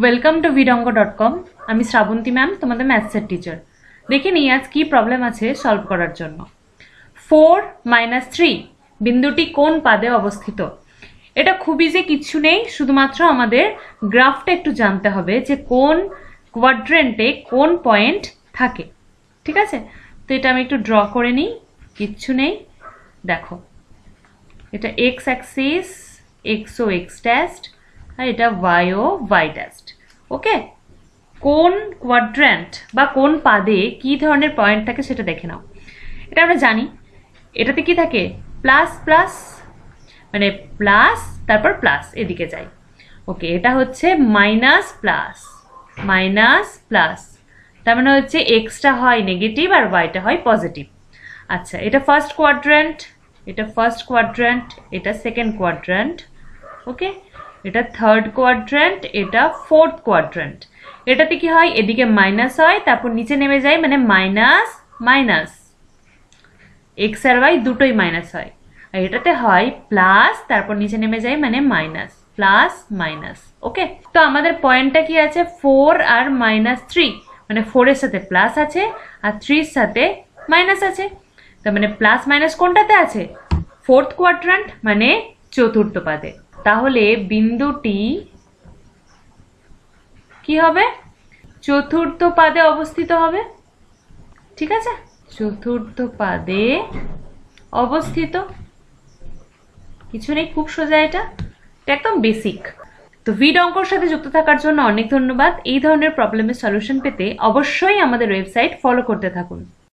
Welcome to vidongo.com। আমি Srabanti ma'am, তোমাদের ম্যাথসের teacher. দেখে নিই আজ কি প্রবলেম আছে সলভ করার জন্য। 4 - 3 বিন্দুটি কোন পাদে অবস্থিত? এটা খুব ইজি, কিচ্ছু নেই, শুধুমাত্র আমাদের গ্রাফটা একটু জানতে হবে যে কোন কোয়াড্রেন্টে কোন পয়েন্ট থাকে। ঠিক আছে, তো এটা আমি একটু ড্র করে নিই, কিচ্ছু নেই। দেখো, এটা এক্স অ্যাক্সিস, এক্স ও এক্স ড্যাশড, আর এটা ওয়াই ও ওয়াই ড্যাশড। ওকে, কোন কোয়াড্র্যান্ট বা কোন পাদে কি ধরনের পয়েন্ট থাকে সেটা দেখে নাও। এটা আমরা জানি, এটাতে কি থাকে, প্লাস প্লাস, মানে প্লাস তারপর প্লাস এদিকে যায়। ওকে, এটা হচ্ছে মাইনাস প্লাস মাইনাস প্লাস, তার মানে হচ্ছে এক্সটা হয় নেগেটিভ আর ওয়াইটা হয় পজিটিভ। আচ্ছা, এটা ফার্স্ট কোয়াড্র্যান্ট, এটা ফার্স্ট কোয়াড্র্যান্ট, এটা সেকেন্ড কোয়াড্র্যান্ট। ওকে, এটা থার্ড কোয়াড্র্যান্ট, এটা ফোর্থ কোয়াড্র্যান্ট। এটাতে কি হয়, এদিকে মাইনাস হয় তারপর নিচে নেমে যায়, মানে মাইনাস মাইনাস, এক্স আর ওয়াই দুটোই মাইনাস হয়। আর এটাতে হয় প্লাস তারপর নিচে নেমে যায়, মানে মাইনাস প্লাস মাইনাস। ওকে, তো আমাদের পয়েন্টটা কি আছে, 4 আর -3, মানে 4 এর সাথে প্লাস আছে আর 3 এর সাথে মাইনাস আছে। তার মানে প্লাস মাইনাস কোনটাতে আছে, ফোর্থ কোয়াড্র্যান্ট, মানে চতুর্থ পাদে। তাহলে বিন্দুটি কি হবে, চতুর্থ পাদে অবস্থিত হবে। ঠিক আছে, চতুর্থ পাদে অবস্থিত, কিছু নেই, খুব সোজা, এটা একদম বেসিক। তো vidongoর সাথে যুক্ত থাকার জন্য অনেক ধন্যবাদ। এই ধরনের প্রবলেমের সলিউশন পেতে অবশ্যই আমাদের ওয়েবসাইট ফলো করতে থাকুন।